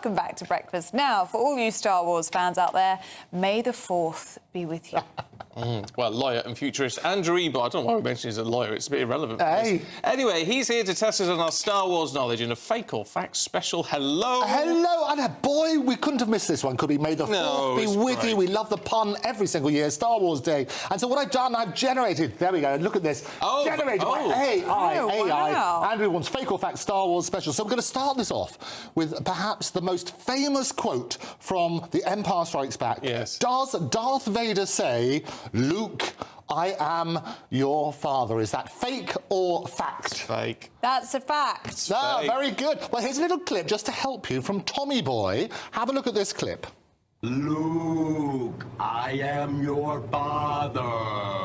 welcome back to breakfast. Now, for all you Star Wars fans out there, may the 4th be with you. Well, lawyer and futurist Andrew Eborn. I don't know why we mentioned he's a lawyer. It's a bit irrelevant. Hey. Anyway, he's here to test us on our Star Wars knowledge in a fake or fact special. Hello. Hello, and boy, we couldn't have missed this one, could we? May the 4th be with you. We love the pun every single year, Star Wars Day. And so what I've done, I've generated, there we go, look at this, generated by AI. Andrew wants fake or fact Star Wars special. So we're going to start this off with perhaps the most famous quote from The Empire Strikes Back. Yes. Does Darth Vader say, "Luke, I am your father"? Is that fake or fact? It's fake. That's a fact. Ah, very good. Well, here's a little clip just to help you from Tommy Boy. Have a look at this clip. Luke, I am your father.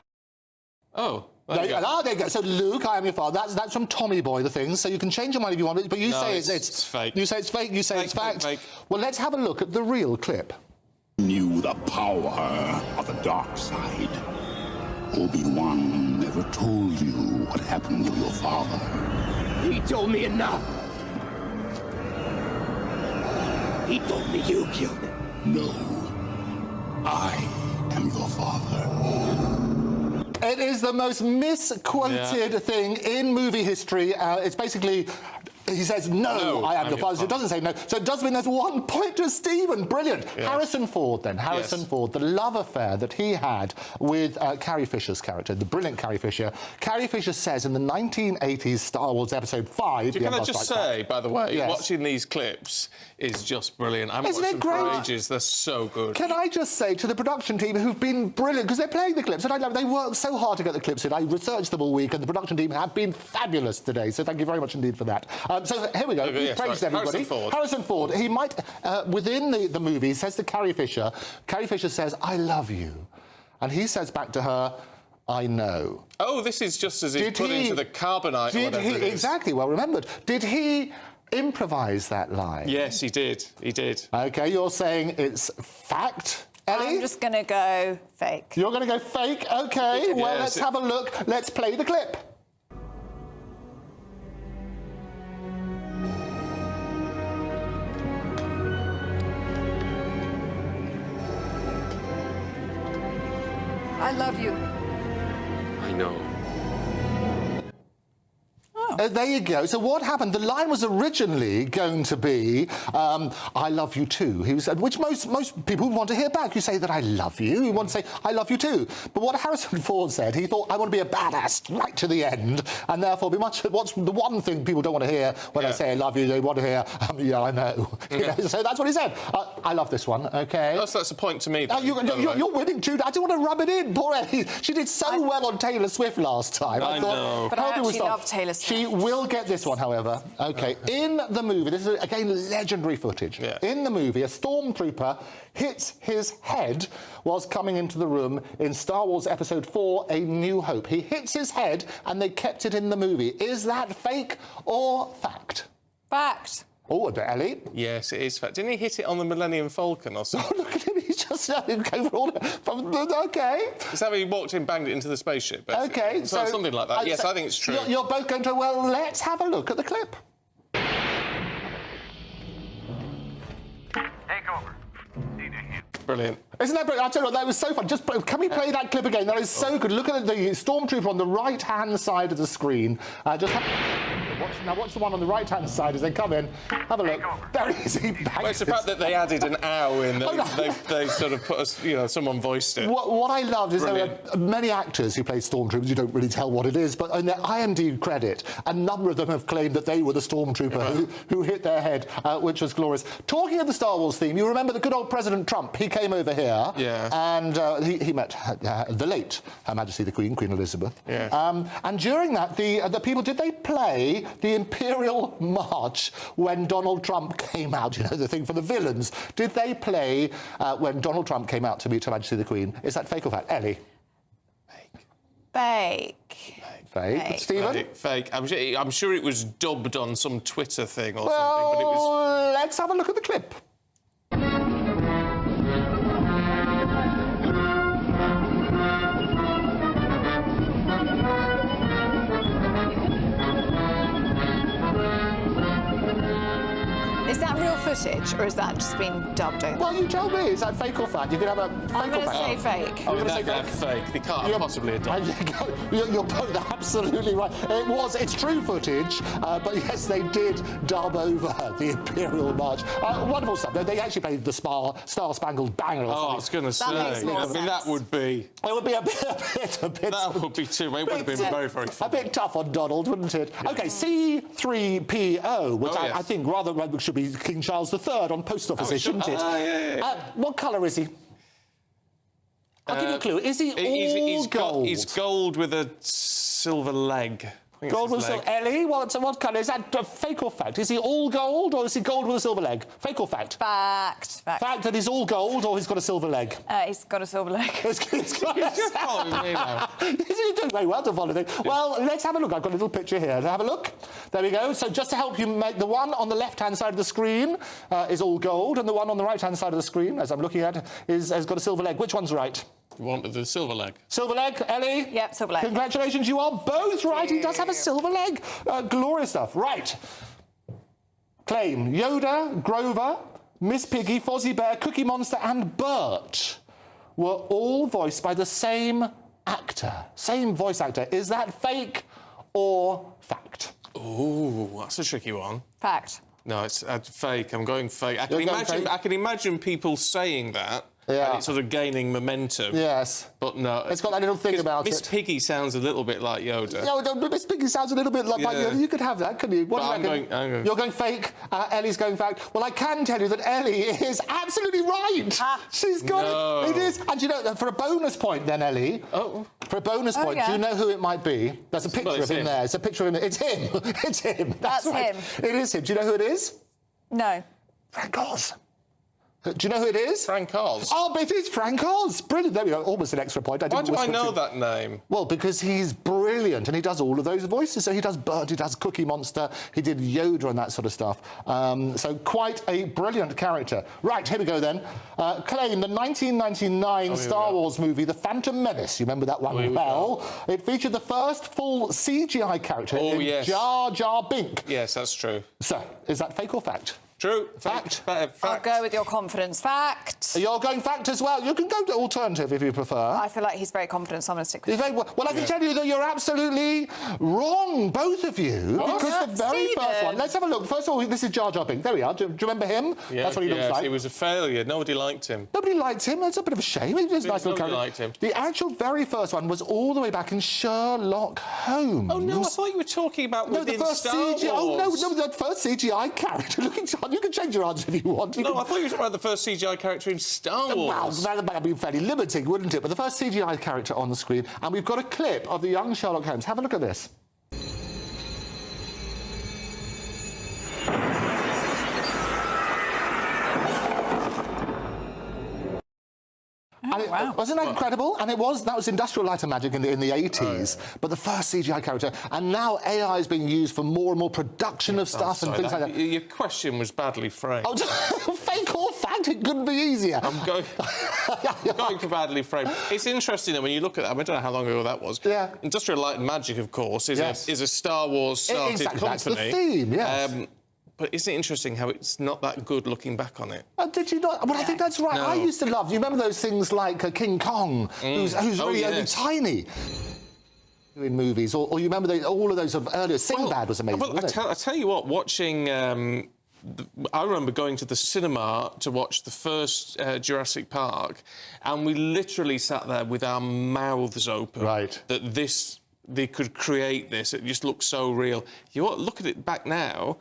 Oh. There you go. So, Luke, I am your father. That's from Tommy Boy, the thing. So you can change your mind if you want, but you say it's fake. You say it's fake. You say fake, it's fact. Fake. Well, let's have a look at the real clip. Knew the power of the dark side. Obi-Wan never told you what happened to your father. He told me enough. He told me you killed him. No, I am your father. It is the most misquoted thing in movie history. It's basically, he says, no, I am your father. So it doesn't say no. So it does mean there's 1 point to Stephen. Brilliant. Yeah. Harrison Ford, then. Harrison Ford, the love affair that he had with Carrie Fisher's character, the brilliant Carrie Fisher. Carrie Fisher says in the 1980s Star Wars Episode 5... Can I just say, by the way, watching these clips is just brilliant. I haven't watched them for ages. They're so good. Can I just say to the production team who've been brilliant, because they're playing the clips, and I love they worked so hard to get the clips in. I researched them all week, and the production team have been fabulous today, so thank you very much indeed for that. So here we go. Praise everybody. Harrison Ford. He might, within the movie, says to Carrie Fisher says, "I love you." And he says back to her, "I know." Oh, this is just as he's put into the carbonite or whatever it is. Exactly, well remembered. Did he improvise that line? Yes, he did. He did. OK, you're saying it's fact? Ellie? I'm just going to go fake. You're going to go fake? OK, well, let's have a look. Let's play the clip. I love you. I know. There you go. So what happened? The line was originally going to be, "I love you too." He was, which most people would want to hear back. You say that I love you. You want to say I love you too. But what Harrison Ford said, he thought, I want to be a badass right to the end, and therefore what's the one thing people don't want to hear when I say I love you? They want to hear, yeah, I know. You know. So that's what he said. I love this one. OK. That's a point to me. You're winning, Jude. I don't want to rub it in. Poor Ellie. She did so well on Taylor Swift last time. I know. But I actually love Taylor Swift. She will get this one, however. OK, in the movie, this is, again, legendary footage. Yeah. In the movie, a stormtrooper hits his head whilst coming into the room in Star Wars Episode 4, A New Hope. He hits his head, and they kept it in the movie. Is that fake or fact? Fact. Oh, Ellie? Yes, it is fact. Didn't he hit it on the Millennium Falcon or something? Oh, look at him. He's just going for all the... OK. Is that when he walked in, banged it into the spaceship, basically? OK, so... something like that. Yes, I think it's true. You're both going to... Well, let's have a look at the clip. Take over. Need a hint. Brilliant. Isn't that brilliant? I tell you what, that was so fun. Just can we play that clip again? That is so good. Look at the stormtrooper on the right-hand side of the screen. Now watch the one on the right-hand side as they come in. Have a look. Very easy. Well, it's the fact that they added an ow in. They sort of put us, you know, someone voiced it. What I loved is there are many actors who play stormtroopers. You don't really tell what it is, but in their IMDb credit, a number of them have claimed that they were the stormtrooper who hit their head, which was glorious. Talking of the Star Wars theme, you remember the good old President Trump? He came over here. Yeah. And he met the late Her Majesty the Queen Elizabeth. Yes. And during that, the people, did they play the Imperial March when Donald Trump came out? You know, the thing for the villains. Did they play when Donald Trump came out to meet Her Majesty the Queen? Is that fake or fact? Ellie? Fake. Fake. Stephen? Fake. I'm sure it was dubbed on some Twitter thing or something, but it was... Well, let's have a look at the clip. Is that real footage, or is that just been dubbed over? Well, you tell me. Is that fake or fact? You can have a fake I'm or going to fact. say fake. I'm gonna say Fake. They can't possibly have done. You're both absolutely right. It's true footage, but yes, they did dub over the Imperial March. Wonderful stuff. They actually played the Star Spangled Banner. Or I was going to say. makes more sense. That would be. It would be a bit. That would be too. It would have been very, very fun. A bit tough on Donald, wouldn't it? OK, C3PO, which I think rather should be King Charles III on post offices, shouldn't it? What colour is he? I'll give you a clue. Is he all gold? He's gold with a silver leg. Gold with a silver... Ellie, what colour? Is that fake or fact? Is he all gold, or is he gold with a silver leg? Fake or fact? Fact. Fact that he's all gold, or he's got a silver leg? He's got a silver leg. He's following me now. You're doing very well to follow things. Well, let's have a look. I've got a little picture here. Have a look. There we go. So just to help you make the one on the left-hand side of the screen is all gold, and the one on the right-hand side of the screen, as I'm looking at, has got a silver leg. Which one's right? You wanted the silver leg. Silver leg, Ellie? Yep, silver leg. Congratulations, you are both right. He does have a silver leg. Glorious stuff. Right. Claim. Yoda, Grover, Miss Piggy, Fozzie Bear, Cookie Monster and Bert were all voiced by the same actor. Same voice actor. Is that fake or fact? Ooh, that's a tricky one. Fact. No, it's fake. I'm going fake. I can imagine people saying that. Yeah. And it's sort of gaining momentum. Yes. But no. It's got that little thing about Miss it. Piggy sounds a little bit like Yoda. No, Miss Piggy sounds a little bit like Yoda. You could have that, couldn't you? What do you reckon? I'm going... You're going fake. Ellie's going fact. Well, I can tell you that Ellie is absolutely right. She's got it. It is. And you know, for a bonus point then, Ellie, for a bonus point, do you know who it might be? There's a picture of him there. It's a picture of him. It's him. It's him. That's right. him. It is him. Do you know who it is? No. Frank Oz. Do you know who it is? Frank Oz. Oh, but it is Frank Oz. Brilliant. There we go. Almost an extra point. Why do I know that name? Well, because he's brilliant and he does all of those voices. So he does Bert, he does Cookie Monster, he did Yoda and that sort of stuff. So quite a brilliant character. Right, here we go then. Claim the 1999 Star Wars movie, The Phantom Menace. You remember that one well? It featured the first full CGI character in Jar Jar Binks. Yes, that's true. So, is that fake or fact? True. Fact. I'll go with your confidence. Fact. You're going fact as well. You can go to alternative if you prefer. I feel like he's very confident, so I'm going to stick with him. Well, I can tell you that you're absolutely wrong, both of you, because the very first one... Let's have a look. First of all, this is Jar Jar Binks. There we are. Do you remember him? Yeah, that's what he looks like. He was a failure. Nobody liked him. Nobody liked him. That's a bit of a shame. He was a nice little character. Liked him. The actual very first one was all the way back in Sherlock Holmes. Oh, no, I thought you were talking about within Star Wars. Oh, no, the first CGI character. You can change your answer if you want. No, I thought you were talking about the first CGI character in Star Wars. Well, that would be fairly limiting, wouldn't it? But the first CGI character on the screen, and we've got a clip of the young Sherlock Holmes. Have a look at this. Wow. Wasn't that incredible? And that was Industrial Light and Magic in the 80s, but the first CGI character, and now AI is being used for more and more production of stuff and things like that. Your question was badly framed. Oh, fake or fact? It couldn't be easier. I'm going for badly framed. It's interesting that when you look at that, I don't know how long ago that was. Yeah. Industrial Light and Magic, of course, is a Star Wars started company. That's the theme, yes. But isn't it interesting how it's not that good looking back on it? Did you not? Well, I think that's right. No. I used to love... Do you remember those things like King Kong, who's really only tiny? In movies, or you remember all of those sort of earlier... Sinbad was amazing, wasn't it? I tell you what, watching... I remember going to the cinema to watch the first Jurassic Park, and we literally sat there with our mouths open. Right. That they could create this. It just looks so real. You look at it back now...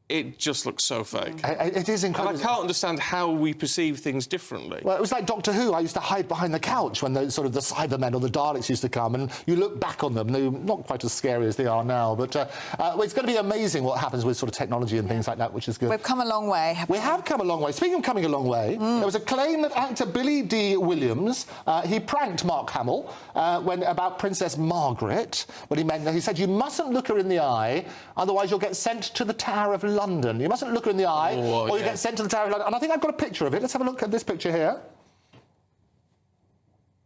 It just looks so fake. It is incredible. And I can't understand how we perceive things differently. Well, it was like Doctor Who. I used to hide behind the couch when the Cybermen or the Daleks used to come, and you look back on them, they're not quite as scary as they are now. But it's going to be amazing what happens with sort of technology and things like that, which is good. We've come a long way. We have come a long way. Speaking of coming a long way, there was a claim that actor Billy D. Williams, he pranked Mark Hamill about Princess Margaret, when he said, you mustn't look her in the eye, otherwise you'll get sent to the Tower of London. You mustn't look her in the eye, or you get sent to the Tower of London. And I think I've got a picture of it. Let's have a look at this picture here.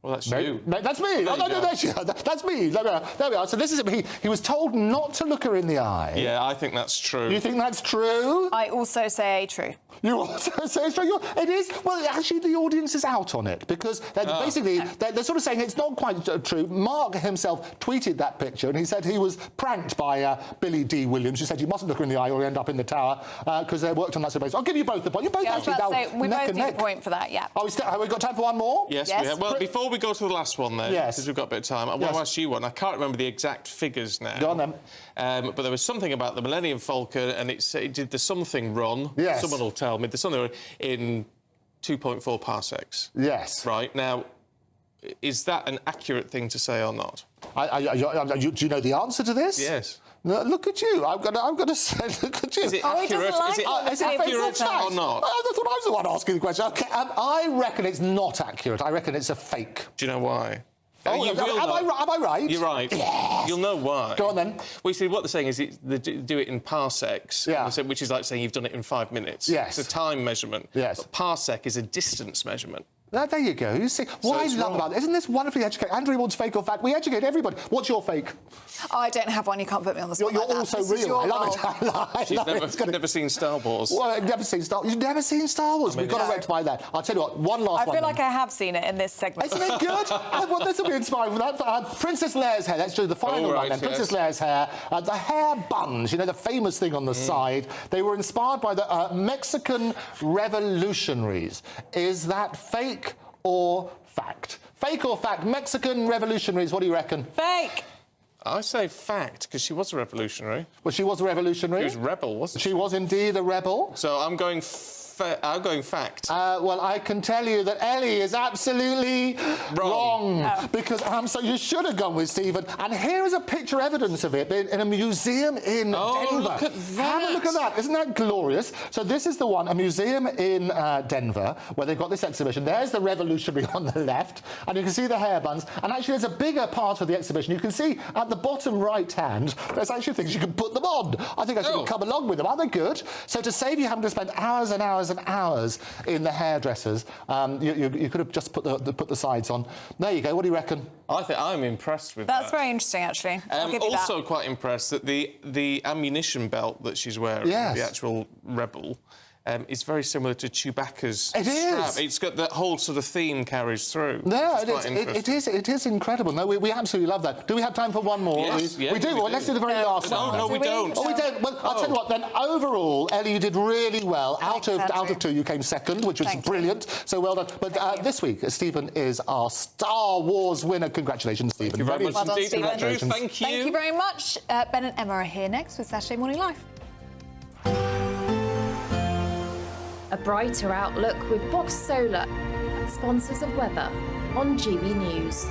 Well, that's you. No, that's me. No, that's you. That's me. There we are. So this is him. He was told not to look her in the eye. Yeah, I think that's true. You think that's true? I also say true. You also say it's true. It is. Well, actually, the audience is out on it because basically they're sort of saying it's not quite true. Mark himself tweeted that picture and he said he was pranked by Billy D. Williams, who said you mustn't look her in the eye or you end up in the tower because they worked on that basis. I'll give you both the point. You both Yeah, I was actually about to say, we neck both and need a neck. point for that, yeah. Have we got time for one more? Yes, Yes. we have. Well, before we go to the last one, then, Yes. because we've got a bit of time, I want to ask you one. I can't remember the exact figures now. Go on, then. But there was something about the Millennium Falcon, and it did the something run. Yes. Someone will tell me. There's something in 2.4 parsecs. Yes. Right. Now, is that an accurate thing to say or not? Do you know the answer to this? Yes. No, look at you. I'm gonna say, look at you. Is it Oh, he doesn't accurate? like Is it it. Is it accurate fact or not? I thought I was the one asking the question. Okay, I reckon it's not accurate. I reckon it's a fake. Do you know why? Oh, You am will know. I right? You're right. Yes. You'll know why. Go on, then. Well, you see, what they're saying is they do it in parsecs, Yeah. which is like saying you've done it in 5 minutes. Yes. It's a time measurement. Yes. But parsec is a distance measurement. There you go. You see, what it's I love wrong. about it, isn't this wonderfully educated? Andrew wants fake or fact. We educate everybody. What's your fake? Oh, I don't have one. You can't put me on the spot. You're like that. also This is real. your I love role. it. I She's love it. It's gonna- never seen Star Wars. Well, I've never seen Star Wars. You've never seen Star Wars. We've got to No. rectify that. I'll tell you what, one last I one. feel like I have seen it in this segment. Isn't it good? Well, this will be inspiring for that. Princess Leia's hair. Let's do the final Oh, one right, then. yes. Princess Leia's hair. The hair buns, you know, the famous thing on the side. They were inspired by the Mexican revolutionaries. Is that fake or fact? Fake or fact? Mexican revolutionaries, what do you reckon? Fake. I say fact, because she was a revolutionary. Well, she was a revolutionary. She was rebel, wasn't she? She was indeed a rebel. So I'm going fact. Well, I can tell you that Ellie is absolutely wrong. Oh. Because so you should have gone with Stephen. And here is a picture evidence of it in a museum in Denver. Look at Have a look at that. Isn't that glorious? So this is the one, a museum in Denver, where they've got this exhibition. There's the revolutionary on the left, and you can see the hair buns. And actually, there's a bigger part of the exhibition. You can see at the bottom right hand, there's actually things you can put them on. I think I should come along with them. Are they good? So to save you having to spend hours and hours and hours in the hairdressers, you could have just put the sides on. There you go. What do you reckon? I think I'm impressed with That's that. very interesting, actually. I'll give you Also that. quite impressed that the ammunition belt that she's wearing, Yes. the actual rebel, is very similar to Chewbacca's It strap. is. It's got that whole sort of theme carries through. No, It's quite interesting. it is incredible. No, we absolutely love that. Do we have time for one more? Yes, we yeah, do. we Well, do. let's do the very last one. No, we don't. Oh, we don't. Well, I'll tell you what. Then overall, Ellie, you did really well. Out Thanks, of Andrew. 2, you came second, which was Thank you. brilliant. So well done. But this week, Stephen is our Star Wars winner. Congratulations, Stephen. Thank you very much Well done, indeed, Stephen. Andrew. Congratulations. Thank you. Thank you very much. Ben and Emma are here next with Saturday Morning Live. A brighter outlook with Box Solar, sponsors of weather on GB News.